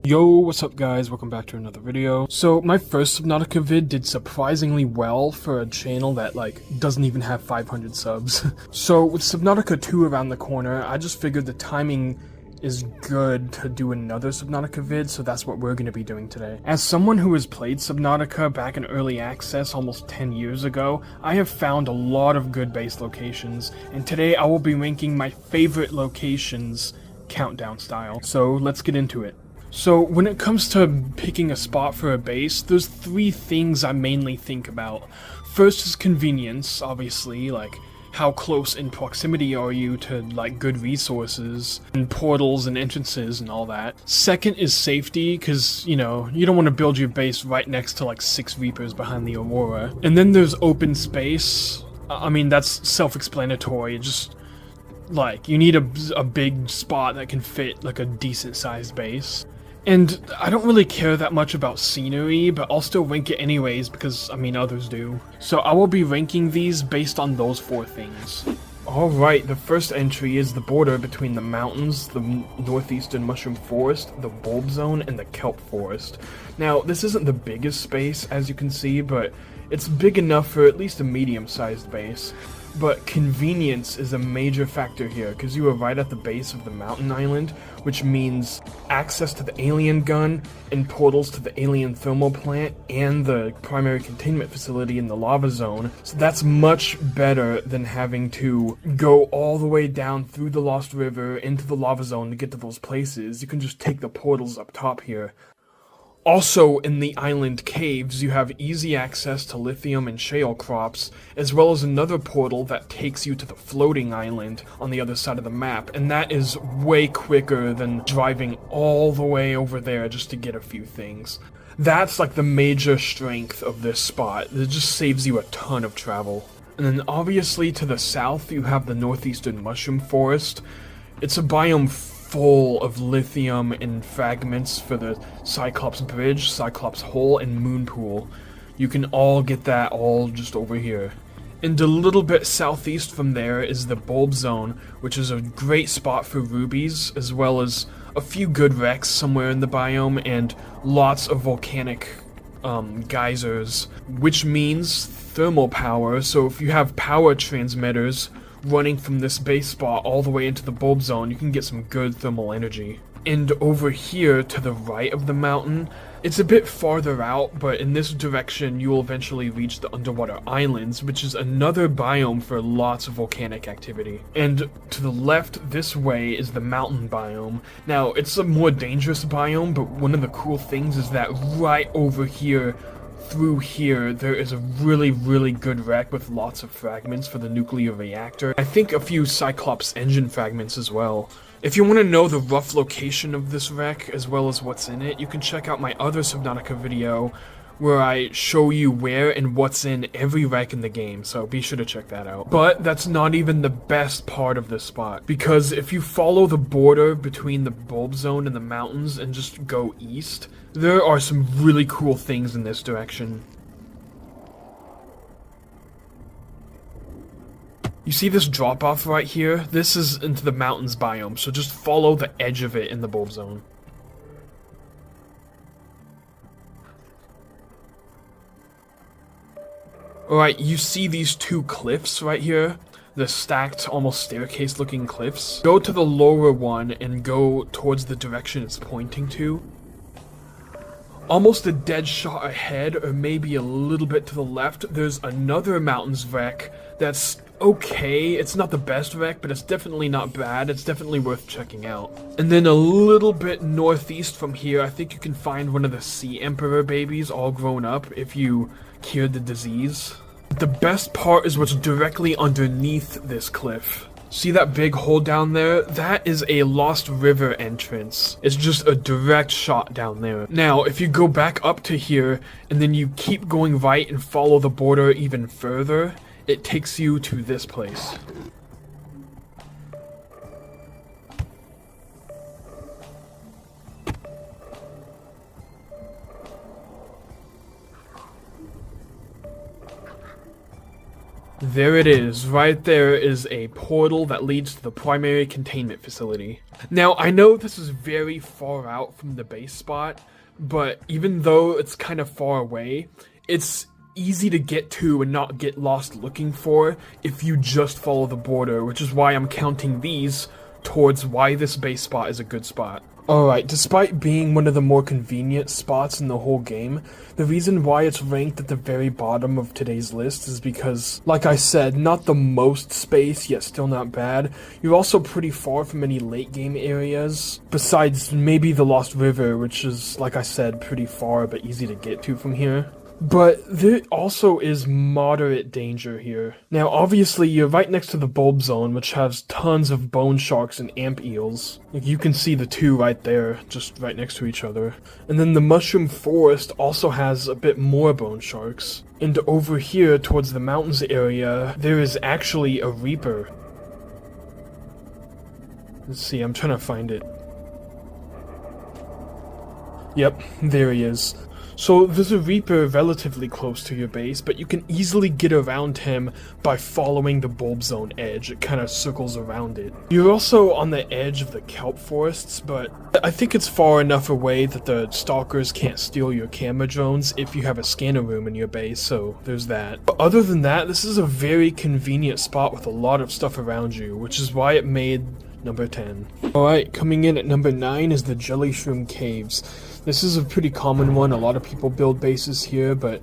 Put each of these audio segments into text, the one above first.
Yo, what's up guys, welcome back to another video. So my first Subnautica vid did surprisingly well for a channel that doesn't even have 500 subs. So with Subnautica 2 around the corner, I just figured the timing is good to do another Subnautica vid, so that's what we're going to be doing today. As someone who has played Subnautica back in early access almost 10 years ago, I have found a lot of good base locations, and today I will be ranking my favorite locations countdown style. So let's get into it. So when it comes to picking a spot for a base, there's three things I mainly think about. First is convenience, obviously, how close in proximity are you to good resources and portals and entrances and all that. Second is safety, because you don't want to build your base right next to 6 Reapers behind the Aurora. And then there's open space. I mean, that's self-explanatory. Just you need a big spot that can fit a decent sized base. And I don't really care that much about scenery, but I'll still rank it anyways because, others do. So I will be ranking these based on those four things. Alright, the first entry is the border between the mountains, the northeastern mushroom forest, the bulb zone, and the kelp forest. Now, this isn't the biggest space, as you can see, but it's big enough for at least a medium-sized base. But convenience is a major factor here, because you are right at the base of the mountain island, which means access to the alien gun, and portals to the alien thermal plant, and the primary containment facility in the lava zone. So that's much better than having to go all the way down through the Lost River into the lava zone to get to those places. You can just take the portals up top here. Also, in the island caves, you have easy access to lithium and shale crops, as well as another portal that takes you to the floating island on the other side of the map, and that is way quicker than driving all the way over there just to get a few things. That's the major strength of this spot. It just saves you a ton of travel. And then obviously to the south, you have the northeastern mushroom forest. It's a biome full of lithium and fragments for the Cyclops Bridge, Cyclops Hole, and Moon Pool. You can all get that all just over here. And a little bit southeast from there is the Bulb Zone, which is a great spot for rubies, as well as a few good wrecks somewhere in the biome, and lots of volcanic geysers, which means thermal power. So if you have power transmitters running from this base spot all the way into the bulb zone, you can get some good thermal energy. And over here to the right of the mountain, it's a bit farther out, but in this direction you will eventually reach the underwater islands, which is another biome for lots of volcanic activity. And to the left this way is the mountain biome. Now, it's a more dangerous biome, but one of the cool things is that right over here through here, there is a really good wreck with lots of fragments for the nuclear reactor. I think a few Cyclops engine fragments as well. If you want to know the rough location of this wreck, as well as what's in it, you can check out my other Subnautica video, where I show you where and what's in every wreck in the game, so be sure to check that out. But that's not even the best part of this spot, because if you follow the border between the bulb zone and the mountains and just go east, there are some really cool things in this direction. You see this drop-off right here? This is into the mountains biome, so just follow the edge of it in the bulb zone. Alright, you see these two cliffs right here? The stacked, almost staircase-looking cliffs? Go to the lower one and go towards the direction it's pointing to. Almost a dead shot ahead, or maybe a little bit to the left, there's another mountains wreck that's okay. It's not the best wreck, but it's definitely not bad. It's definitely worth checking out. And then a little bit northeast from here, I think you can find one of the Sea Emperor babies all grown up if you cured the disease. The best part is what's directly underneath this cliff. See that big hole down there? That is a Lost River entrance. It's just a direct shot down there. Now, if you go back up to here, and then you keep going right and follow the border even further, it takes you to this place. There it is. Right there is a portal that leads to the primary containment facility. Now, I know this is very far out from the base spot, but even though it's kind of far away, it's easy to get to and not get lost looking for if you just follow the border, which is why I'm counting these towards why this base spot is a good spot. Alright, despite being one of the more convenient spots in the whole game, the reason why it's ranked at the very bottom of today's list is because, like I said, not the most space, yet still not bad. You're also pretty far from any late game areas, besides maybe the Lost River, which is, like I said, pretty far but easy to get to from here. But there also is moderate danger here. Now, obviously, you're right next to the bulb zone, which has tons of bone sharks and amp eels. Like, you can see the two right there, just right next to each other. And then the mushroom forest also has a bit more bone sharks. And over here, towards the mountains area, there is actually a reaper. Let's see, I'm trying to find it. Yep, there he is. So there's a reaper relatively close to your base, but you can easily get around him by following the bulb zone edge. It kind of circles around it. You're also on the edge of the kelp forests, but I think it's far enough away that the stalkers can't steal your camera drones if you have a scanner room in your base, so there's that. But other than that, this is a very convenient spot with a lot of stuff around you, which is why it made number 10. Alright, coming in at number 9 is the Jellyshroom Caves. This is a pretty common one. A lot of people build bases here, but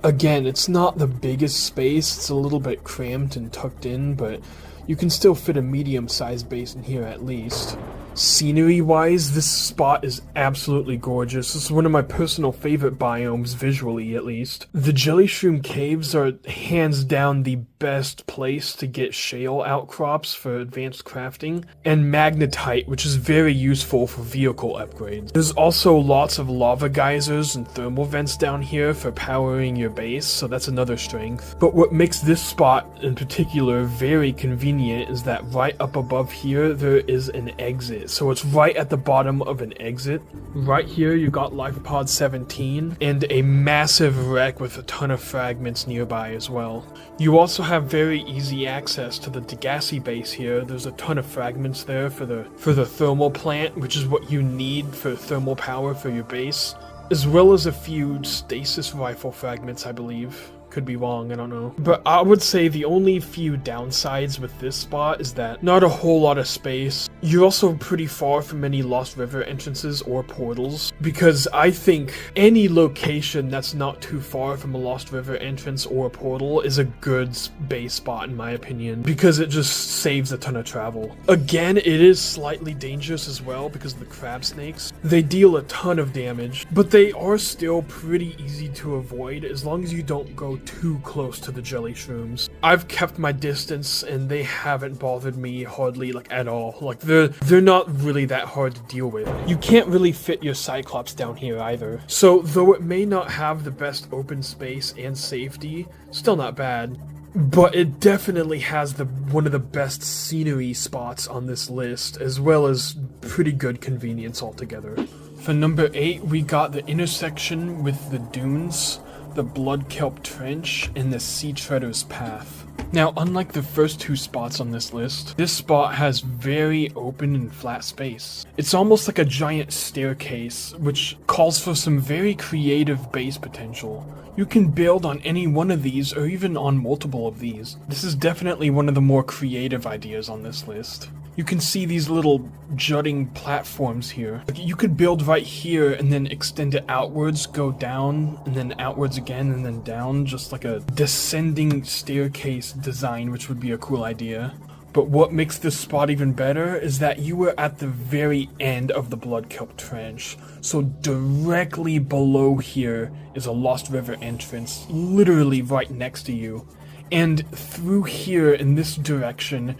again, it's not the biggest space. It's a little bit cramped and tucked in, but you can still fit a medium-sized base in here at least. Scenery-wise, this spot is absolutely gorgeous. This is one of my personal favorite biomes, visually at least. The Jellyshroom Caves are hands down the best place to get shale outcrops for advanced crafting, and magnetite, which is very useful for vehicle upgrades. There's also lots of lava geysers and thermal vents down here for powering your base, so that's another strength. But what makes this spot in particular very convenient is that right up above here there is an exit. So it's right at the bottom of an exit. Right here you got Life Pod 17 and a massive wreck with a ton of fragments nearby as well. You also have very easy access to the Degassi base here. There's a ton of fragments there for the thermal plant, which is what you need for thermal power for your base, as well as a few stasis rifle fragments, I believe. Could be wrong, I don't know. But I would say the only few downsides with this spot is that not a whole lot of space. You're also pretty far from any Lost River entrances or portals, because I think any location that's not too far from a Lost River entrance or a portal is a good base spot in my opinion, because it just saves a ton of travel. Again, it is slightly dangerous as well because of the crab snakes. They deal a ton of damage, but they are still pretty easy to avoid as long as you don't go too close to the jelly shrooms. I've kept my distance and they haven't bothered me hardly at all. Like they're not really that hard to deal with. You can't really fit your Cyclops down here either. So though it may not have the best open space and safety, still not bad. But it definitely has one of the best scenery spots on this list, as well as pretty good convenience altogether. For number 8, we got the intersection with the dunes, the Blood Kelp Trench, and the Sea Treader's Path. Now, unlike the first two spots on this list, this spot has very open and flat space. It's almost like a giant staircase, which calls for some very creative base potential. You can build on any one of these, or even on multiple of these. This is definitely one of the more creative ideas on this list. You can see these little jutting platforms here. You could build right here and then extend it outwards, go down, and then outwards again, and then down, just like a descending staircase design, which would be a cool idea. But what makes this spot even better is that you were at the very end of the Blood Kelp Trench. So directly below here is a Lost River entrance, literally right next to you. And through here in this direction,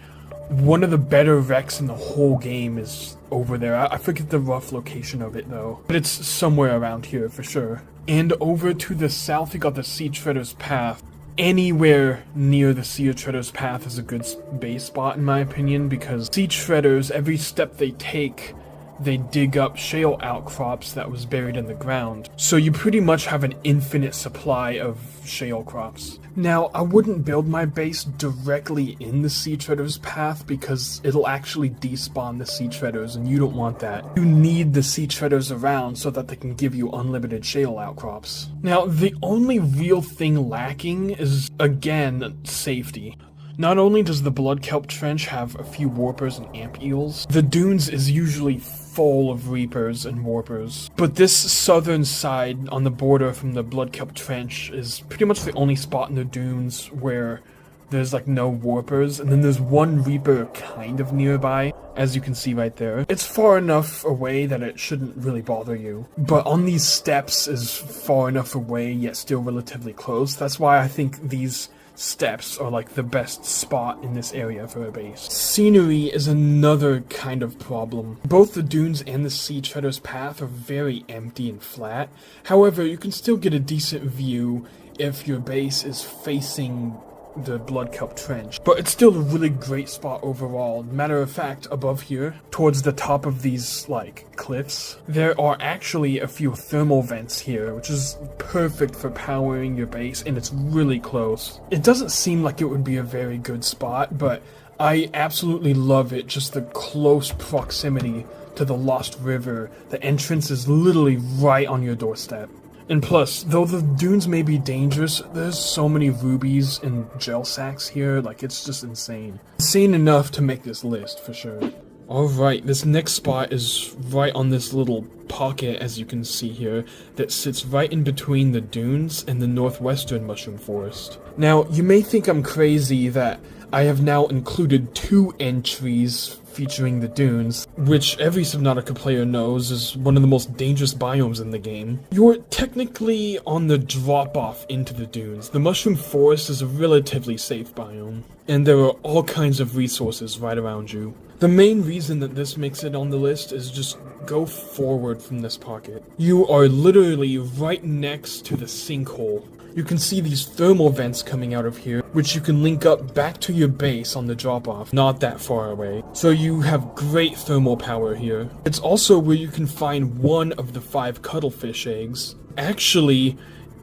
one of the better wrecks in the whole game is over there. I forget the rough location of it though, but it's somewhere around here for sure. And over to the south you got the Sea Treader's Path. Anywhere near the Sea Treader's Path is a good base spot in my opinion, because Sea Treaders, every step they take, they dig up shale outcrops that was buried in the ground. So you pretty much have an infinite supply of shale crops. Now, I wouldn't build my base directly in the sea treader's path because it'll actually despawn the sea treaders, and you don't want that. You need the sea treaders around so that they can give you unlimited shale outcrops. Now, the only real thing lacking is, again, safety. Not only does the Blood Kelp Trench have a few warpers and amp eels, the dunes is usually full of reapers and warpers. But this southern side on the border from the Blood Kelp Trench is pretty much the only spot in the dunes where there's like no warpers, and then there's one reaper kind of nearby, as you can see right there. It's far enough away that it shouldn't really bother you, but on these steps is far enough away yet still relatively close. That's why I think these steps are like the best spot in this area for a base. Scenery is another kind of problem. Both the dunes and the sea treader's path are very empty and flat. However, you can still get a decent view if your base is facing the Blood Kelp Trench, but it's still a really great spot overall. Matter of fact, above here, towards the top of these, like, cliffs, there are actually a few thermal vents here, which is perfect for powering your base, and it's really close. It doesn't seem like it would be a very good spot, but I absolutely love it, just the close proximity to the Lost River. The entrance is literally right on your doorstep. And plus, though the dunes may be dangerous, there's so many rubies and gel sacks here, like it's just insane. Insane enough to make this list, for sure. Alright, this next spot is right on this little pocket, as you can see here, that sits right in between the dunes and the northwestern mushroom forest. Now, you may think I'm crazy that I have now included 2 entries featuring the dunes, which every Subnautica player knows is one of the most dangerous biomes in the game. You're technically on the drop-off into the dunes. The mushroom forest is a relatively safe biome, and there are all kinds of resources right around you. The main reason that this makes it on the list is just go forward from this pocket. You are literally right next to the sinkhole. You can see these thermal vents coming out of here, which you can link up back to your base on the drop-off, not that far away. So you have great thermal power here. It's also where you can find one of the 5 cuttlefish eggs. Actually,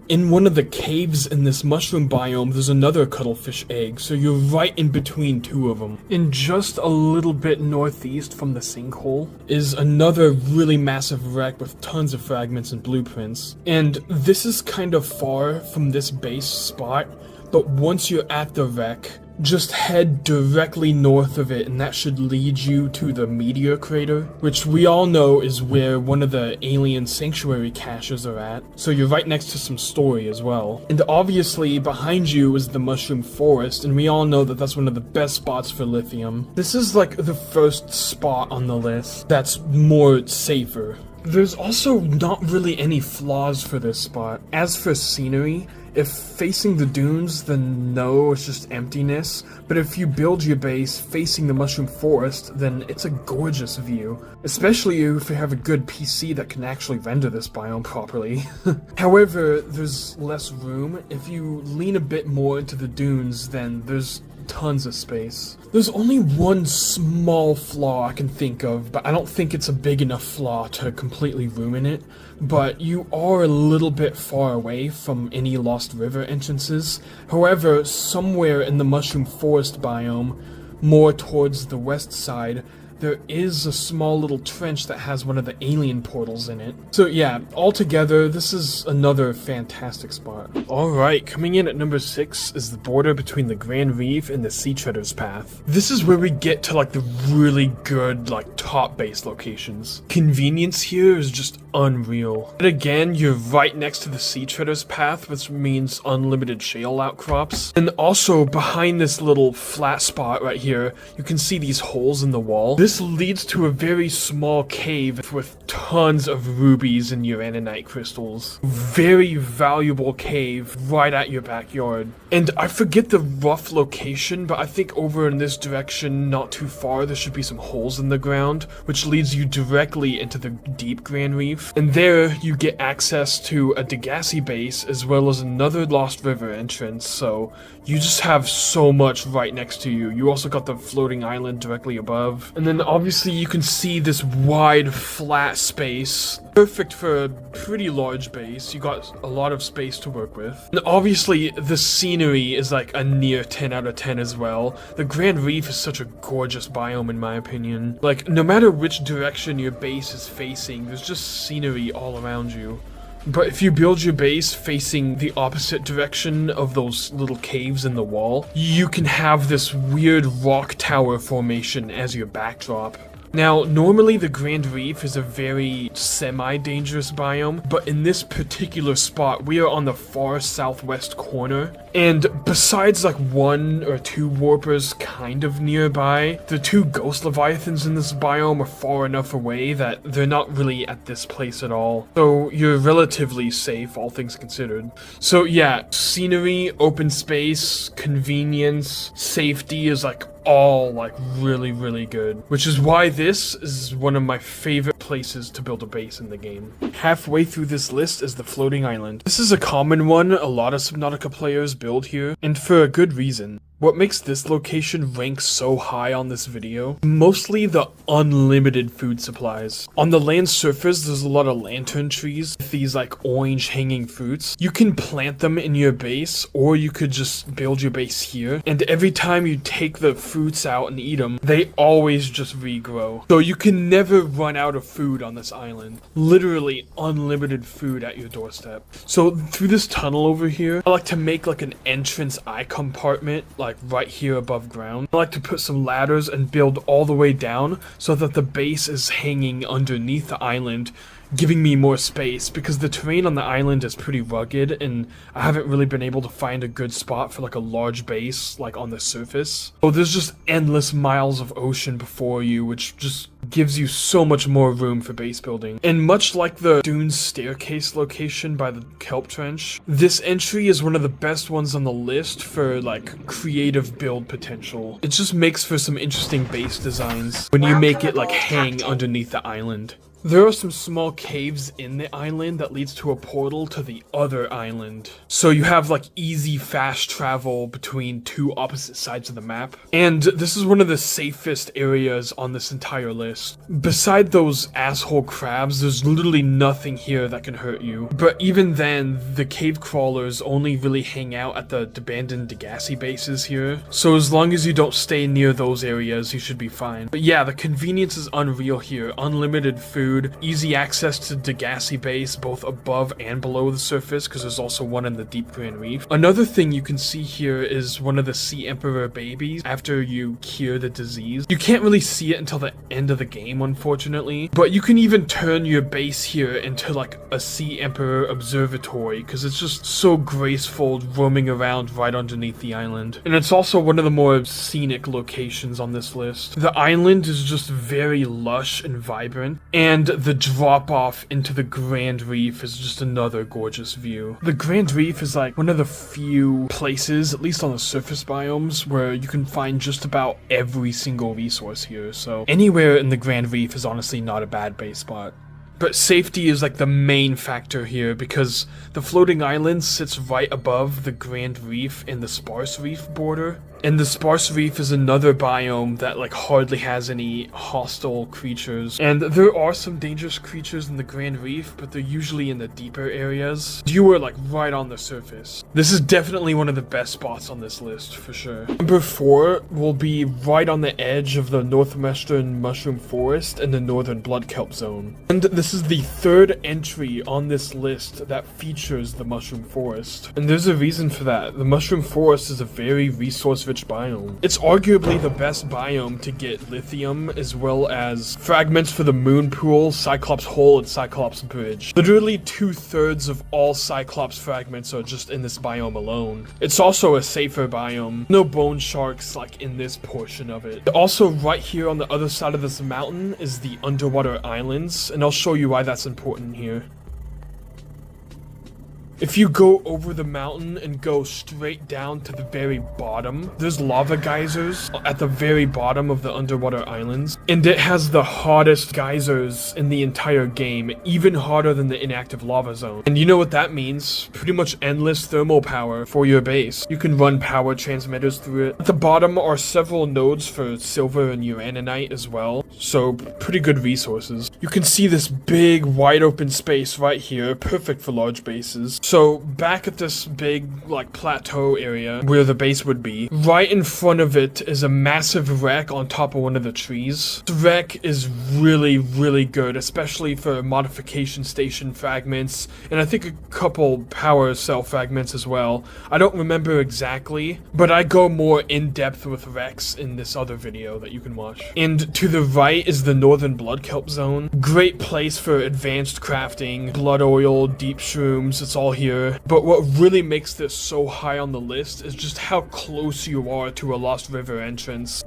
in one of the caves in this mushroom biome, there's another cuttlefish egg, so you're right in between 2 of them. And just a little bit northeast from the sinkhole is another really massive wreck with tons of fragments and blueprints. And this is kind of far from this base spot, but once you're at the wreck, just head directly north of it, and that should lead you to the meteor crater, which we all know is where one of the alien sanctuary caches are at. So you're right next to some story as well. And obviously behind you is the mushroom forest, and we all know that that's one of the best spots for lithium. This is like the first spot on the list that's more safer. There's also not really any flaws for this spot. As for scenery, if facing the dunes, then no, it's just emptiness. But if you build your base facing the mushroom forest, then it's a gorgeous view. Especially if you have a good PC that can actually render this biome properly. However, there's less room. If you lean a bit more into the dunes, then there's tons of space. There's only one small flaw I can think of, but I don't think it's a big enough flaw to completely ruin it. But you are a little bit far away from any Lost River entrances. However, somewhere in the mushroom forest biome, more towards the west side, there is a small little trench that has one of the alien portals in it. So yeah, altogether, this is another fantastic spot. Alright, coming in at number 6 is the border between the Grand Reef and the Sea Treader's Path. This is where we get to like the really good, like top base locations. Convenience here is just unreal. But again, you're right next to the Sea Treader's Path, which means unlimited shale outcrops. And also, behind this little flat spot right here, you can see these holes in the wall. This leads to a very small cave with tons of rubies and uraninite crystals. Very valuable cave right at your backyard. And I forget the rough location, but I think over in this direction, not too far, there should be some holes in the ground, which leads you directly into the deep Grand Reef. And there you get access to a Degassi base as well as another Lost River entrance, so you just have so much right next to you. You also got the floating island directly above. And then And obviously you can see this wide, flat space. Perfect for a pretty large base. You got a lot of space to work with. And obviously the scenery is like a near 10 out of 10 as well. The Grand Reef is such a gorgeous biome in my opinion. Like, no matter which direction your base is facing, there's just scenery all around you. But if you build your base facing the opposite direction of those little caves in the wall, you can have this weird rock tower formation as your backdrop. Now, normally the Grand Reef is a very semi-dangerous biome, but in this particular spot, we are on the far southwest corner, and besides like 1 or 2 warpers kind of nearby, the 2 ghost leviathans in this biome are far enough away that they're not really at this place at all. So you're relatively safe, all things considered. So yeah, scenery, open space, convenience, safety is like all like really good, which is why this is one of my favorite places to build a base in the game. Halfway through this list is the floating island. This is a common one a lot of Subnautica players build here, and for a good reason. What makes this location rank so high on this video? Mostly the unlimited food supplies. On the land surface, there's a lot of lantern trees with these like orange hanging fruits. You can plant them in your base, or you could just build your base here. And every time you take the fruits out and eat them, they always just regrow. So you can never run out of food on this island. Literally unlimited food at your doorstep. So through this tunnel over here, I like to make like an entrance eye compartment, like right here above ground. I like to put some ladders and build all the way down so that the base is hanging underneath the island, giving me more space because the terrain on the island is pretty rugged and I haven't really been able to find a good spot for like a large base like on the surface. So there's just endless miles of ocean before you, which just gives you so much more room for base building. And much like the Dunes staircase location by the Kelp trench, this entry is one of the best ones on the list for like creative build potential. It just makes for some interesting base designs when you make it like hang underneath the island. There are some small caves in the island that leads to a portal to the other island. So you have like easy fast travel between 2 opposite sides of the map. And this is one of the safest areas on this entire list. Beside those asshole crabs, there's literally nothing here that can hurt you. But even then, the cave crawlers only really hang out at the abandoned Degassi bases here. So as long as you don't stay near those areas, you should be fine. But yeah, the convenience is unreal here. Unlimited food. Easy access to Degassi base both above and below the surface because there's also one in the deep Grand Reef. Another thing you can see here is one of the Sea Emperor babies after you cure the disease. You can't really see it until the end of the game, unfortunately, but you can even turn your base here into like a Sea Emperor observatory because it's just so graceful roaming around right underneath the island. And it's also one of the more scenic locations on this list. The island is just very lush and vibrant, and the drop off into the Grand Reef is just another gorgeous view. The Grand Reef is like one of the few places, at least on the surface biomes, where you can find just about every single resource here, so anywhere in the Grand Reef is honestly not a bad base spot. But safety is like the main factor here because the floating island sits right above the Grand Reef and the Sparse Reef border. And the Sparse Reef is another biome that like hardly has any hostile creatures. And there are some dangerous creatures in the Grand Reef, but they're usually in the deeper areas. You are like right on the surface. This is definitely one of the best spots on this list for sure. Number 4 will be right on the edge of the northwestern mushroom forest and the northern blood kelp zone. And this is the 3rd entry on this list that features the mushroom forest. And there's a reason for that. The mushroom forest is a very resource-rich biome. It's arguably the best biome to get lithium, as well as fragments for the moon pool, Cyclops hole, and Cyclops bridge. Literally 2/3 of all Cyclops fragments are just in this biome alone. It's also a safer biome. No bone sharks like in this portion of it. Also right here on the other side of this mountain is the underwater islands, and I'll show you why that's important here. If you go over the mountain and go straight down to the very bottom, there's lava geysers at the very bottom of the underwater islands. And it has the hottest geysers in the entire game, even hotter than the inactive lava zone. And you know what that means? Pretty much endless thermal power for your base. You can run power transmitters through it. At the bottom are several nodes for silver and uraninite as well, so pretty good resources. You can see this big wide open space right here, perfect for large bases. So back at this big like plateau area where the base would be, right in front of it is a massive wreck on top of one of the trees. The wreck is really good, especially for modification station fragments, and I think a couple power cell fragments as well. I don't remember exactly, but I go more in depth with wrecks in this other video that you can watch. And to the right is the northern blood kelp zone. Great place for advanced crafting, blood oil, deep shrooms, it's all here. But what really makes this so high on the list is just how close you are to a Lost River entrance.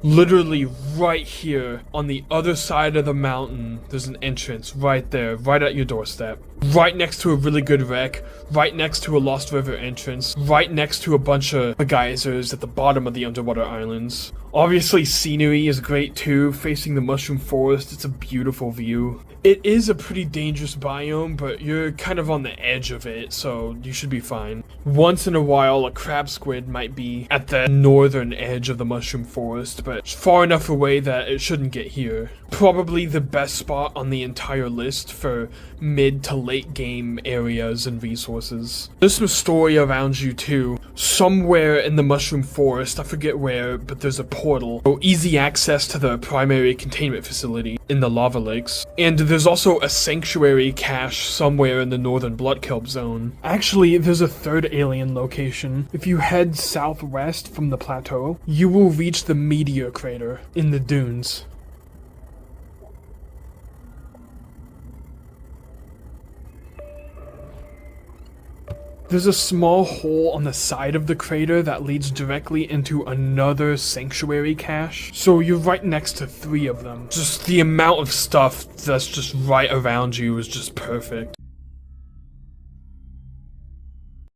Literally right here on the other side of the mountain, there's an entrance right there, right at your doorstep. Right next to a really good wreck, right next to a Lost River entrance, right next to a bunch of geysers at the bottom of the underwater islands. Obviously scenery is great too, facing the mushroom forest, it's a beautiful view. It is a pretty dangerous biome, but you're kind of on the edge of it, so you should be fine. Once in a while, a crab squid might be at the northern edge of the mushroom forest, but far enough away that it shouldn't get here. Probably the best spot on the entire list for mid to late game areas and resources. There's some story around you too. Somewhere in the mushroom forest, I forget where, but there's a portal. So easy access to the primary containment facility in the lava lakes. And there's also a sanctuary cache somewhere in the northern blood kelp zone. Actually, there's a third alien location. If you head southwest from the plateau, you will reach the meteor crater in the dunes. There's a small hole on the side of the crater that leads directly into another sanctuary cache. So you're right next to 3 of them. Just the amount of stuff that's just right around you is just perfect.